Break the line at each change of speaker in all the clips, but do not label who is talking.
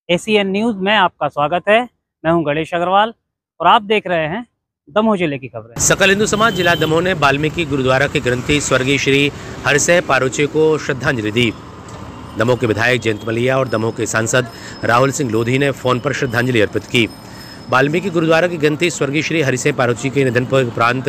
ACN news में आपका स्वागत है। मैं हूं गणेश अग्रवाल और आप देख रहे हैं दमोह जिले की खबरें।
सकल हिंदू समाज जिला दमोह ने वाल्मीकि गुरुद्वारा के ग्रंथी स्वर्गीय श्री हरसह पारोचे को श्रद्धांजलि दी। दमोह के विधायक जयंत मलिया और दमोह के सांसद राहुल सिंह लोधी ने फोन पर श्रद्धांजलि अर्पित की। वाल्मीकि गुरुद्वारा के ग्रंथी स्वर्गीय श्री हरसह पारोची के निधन पर उपरांत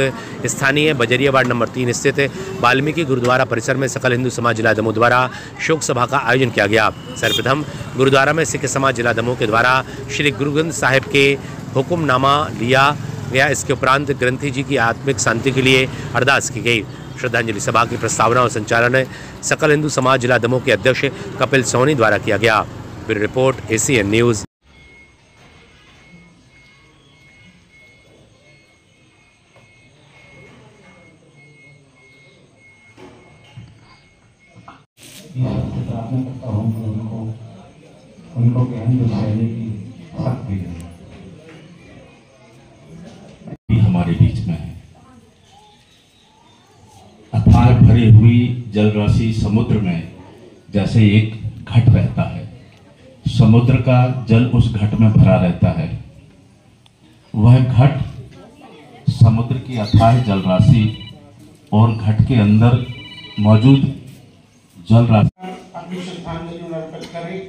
स्थानीय बजरिया वार्ड नंबर 3 स्थित वाल्मीकि गुरुद्वारा परिसर में सकल हिंदू समाज जिला दमोह द्वारा शोक सभा का आयोजन किया गया। सर्वप्रथम गुरुद्वारा में सिख समाज जिला दमोह के द्वारा श्री गुरु ग्रंथ साहिब के हुक्मनामा लिया गया। इसके उपरांत ग्रंथी जी की आत्मिक शांति के लिए अरदास की गई। श्रद्धांजलि सभा की प्रस्तावना और संचालन सकल हिंदू समाज जिला दमोह के अध्यक्ष कपिल सोनी द्वारा किया गया। Bureau report ACN news.
उनको ज्ञान जो सहने की शक्ति है हमारे बीच में है। अथाह भरी हुई जलराशि समुद्र में जैसे एक घट रहता है, समुद्र का जल उस घट में भरा रहता है। वह घट समुद्र की अथाह जलराशि और घट के अंदर मौजूद जलराशि
अपनी श्रद्धांजलि अर्पित करें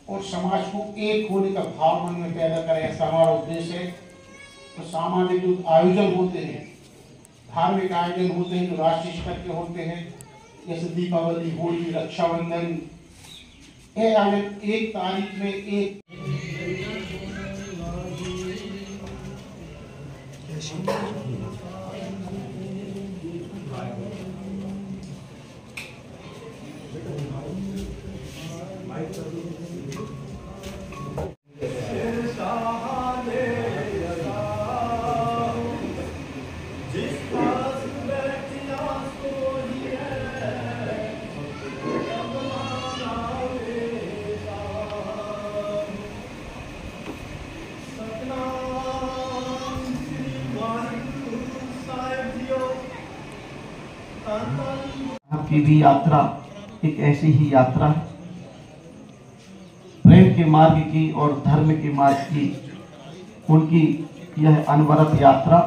और समाज को एक होने का भाव मन में पैदा करें। ऐसा हमारा उद्देश्य है। तो सामाजिक जो आयोजन होते हैं, धार्मिक आयोजन होते हैं जो राष्ट्रीय स्तर के होते हैं, जैसे दीपावली, होली, रक्षाबंधन, ये आयोजन 1 तारीख में एक
आपकी भी यात्रा एक ऐसी ही यात्रा है, प्रेम के मार्ग की और धर्म के मार्ग की उनकी यह अनवरत यात्रा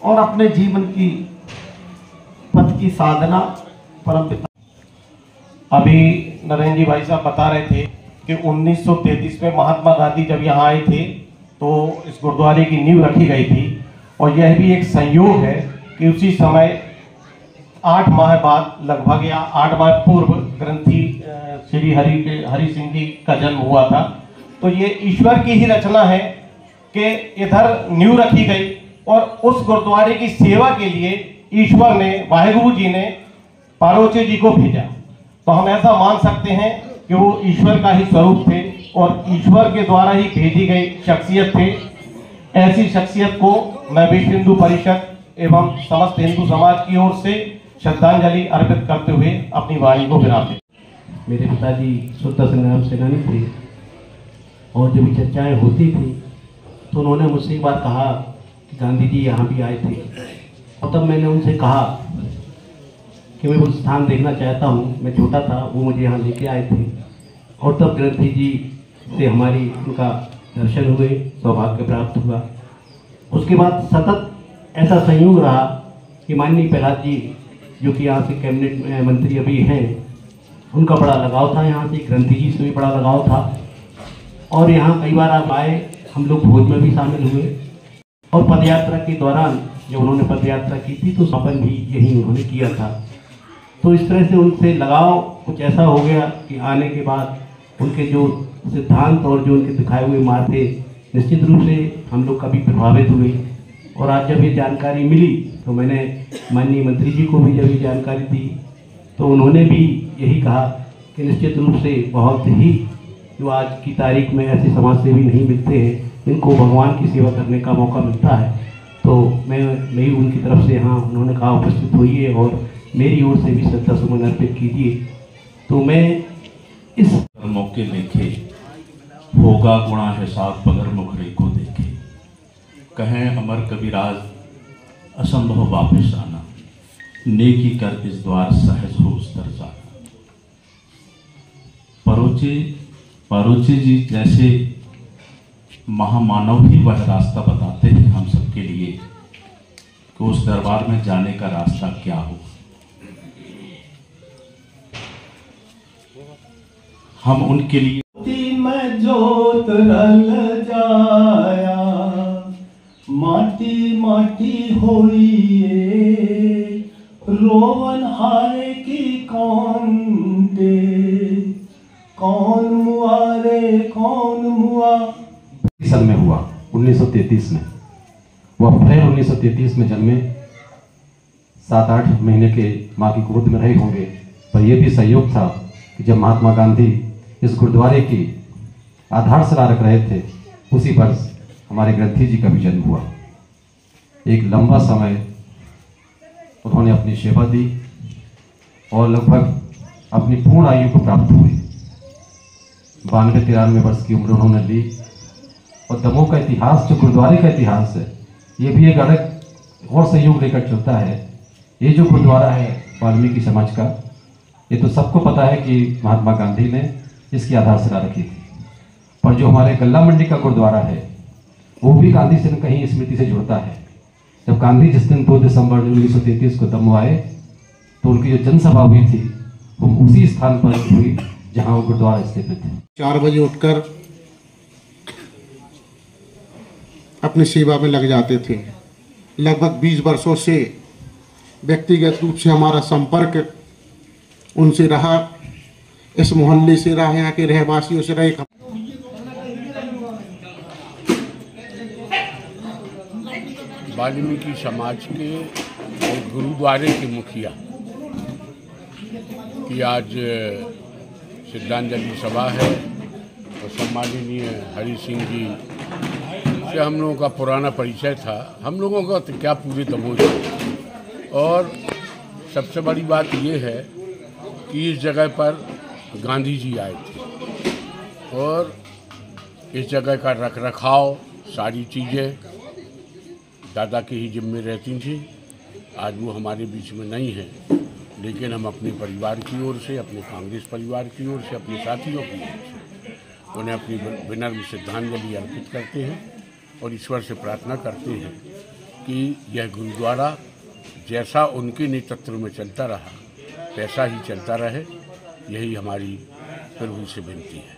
और अपने जीवन की पथ की साधना परमपिता।
अभी नरेंद्र जी भाई साहब बता रहे थे कि 1933 में महात्मा गांधी जब यहाँ आए थे तो इस गुरुद्वारे की नींव रखी गई थी। और यह भी एक संयोग है कि उसी समय 8 माह बाद, लगभग या 8 माह पूर्व ग्रंथी श्री हरि सिंह जी का जन्म हुआ था। तो ये ईश्वर की ही रचना है कि इधर नींव रखी गई और उस गुरुद्वारे की सेवा के लिए ईश्वर ने, वाहेगुरु जी ने पारोचे जी को भेजा। तो हम ऐसा मान सकते हैं कि वो ईश्वर का ही स्वरूप थे और ईश्वर के द्वारा ही भेजी गई शख्सियत थे। ऐसी शख्सियत को मैं विश्व हिंदू परिषद एवं समस्त हिंदू समाज की ओर से श्रद्धांजलि अर्पित करते हुए अपनी वाणी को विरामते।
मेरे पिताजी स्वतंत्रता संग्राम सेनानी थे और जब चर्चाएं होती थी तो उन्होंने मुझसे एक बार कहा कि गांधी जी यहाँ भी आए थे। और तब मैंने उनसे कहा कि मैं वो स्थान देखना चाहता हूँ। मैं छोटा था, वो मुझे यहाँ लेके आए थे और तब ग्रंथी जी से हमारी उनका दर्शन हुए, सौभाग्य प्राप्त हुआ। उसके बाद सतत ऐसा संयोग रहा कि माननीय प्रहलाद जी जो कि यहाँ से कैबिनेट मंत्री अभी हैं, उनका बड़ा लगाव था यहाँ से, ग्रंथी जी से भी बड़ा लगाव था। और यहाँ कई बार आप आए, हम लोग भोज में भी शामिल हुए और पदयात्रा के दौरान जब उन्होंने पदयात्रा की थी तो समापन भी यही उन्होंने किया था। तो इस तरह से उनसे लगाव कुछ ऐसा हो गया कि आने के बाद उनके जो सिद्धांत और जो उनके दिखाए हुए मार्ग थे, निश्चित रूप से हम लोग कभी प्रभावित हुए। और आज जब ये जानकारी मिली तो मैंने माननीय मंत्री जी को भी जब ये जानकारी दी तो उन्होंने भी यही कहा कि निश्चित रूप से बहुत ही जो आज की तारीख में ऐसे समाज सेवी नहीं मिलते हैं, इनको भगवान की सेवा करने का मौका मिलता है। तो मैं उनकी तरफ से यहाँ उन्होंने कहा उपस्थित होइए और मेरी ओर से भी श्रद्धा सुमन अर्पित कीजिए। तो मैं इस
मौके लेखे होगा गुणा हिसाब बगर मुखरे को देखे, कहें अमर कबीराज असंभव वापिस आना, नेकी कर इस द्वार सहज हो उस दर जाना। परोचे पारोचे जी जैसे महामानव ही वह रास्ता बताते हैं हम सबके लिए कि उस दरबार में जाने का रास्ता क्या हो। हम उनके लिए
में जोत रल जाया माटी माटी होइए रोवन हारे की कौन दे कौन मुआरे कौन मुआ
सन में हुआ 1933 में। वो अप्रैल 1933 में जन्मे, 7-8 महीने के माँ की गोद में रहे होंगे। पर यह भी संयोग था कि जब महात्मा गांधी इस गुरुद्वारे की आधारशिला रख रहे थे, उसी वर्ष हमारे ग्रंथी जी का भी जन्म हुआ। एक लंबा समय उन्होंने अपनी सेवा दी और लगभग अपनी पूर्ण आयु को प्राप्त हुई। 92-93 वर्ष की उम्र उन्होंने ली। और दमोह का इतिहास, जो गुरुद्वारे का इतिहास है, ये भी एक अलग और सहयोग लेकर चलता है। ये जो गुरुद्वारा है वाल्मीकि समाज का, ये तो सबको पता है कि महात्मा गांधी ने इसकी आधारशिला रखी थी। पर जो हमारे गल्ला मंडी का गुरुद्वारा है, वो भी गांधी से कहीं स्मृति से जुड़ता है। जब गांधी जिस दिन 2 दिसंबर 1933 को दमोह आए, तो उनकी जो जनसभा हुई थी वो उसी स्थान पर हुई जहाँ वो गुरुद्वारा स्थित थे।
4 बजे उठकर अपनी सेवा में लग जाते थे। लगभग 20 वर्षों से व्यक्तिगत रूप से हमारा संपर्क उनसे रहा, इस मोहल्ले से रहा, यहाँ के रहवासियों से रहे।
वाल्मीकि समाज के और गुरुद्वारे के मुखिया की आज श्रद्धांजलि सभा है और सम्माननीय हरि सिंह जी से हम लोगों का पुराना परिचय था। हम लोगों का तो क्या पूरे दमोह से। और सबसे बड़ी बात ये है कि इस जगह पर गांधी जी आए थे और इस जगह का रखरखाव सारी चीज़ें दादा के ही जिम्मे रहती थी। आज वो हमारे बीच में नहीं है, लेकिन हम अपने परिवार की ओर से, अपने कांग्रेस परिवार की ओर से, अपने साथियों की ओर से उन्हें अपनी विनम्र श्रद्धांजलि अर्पित करते हैं और ईश्वर से प्रार्थना करते हैं कि यह गुरुद्वारा जैसा उनके नेतृत्व में चलता रहा वैसा ही चलता रहे। यही हमारी प्रभु से विनती है।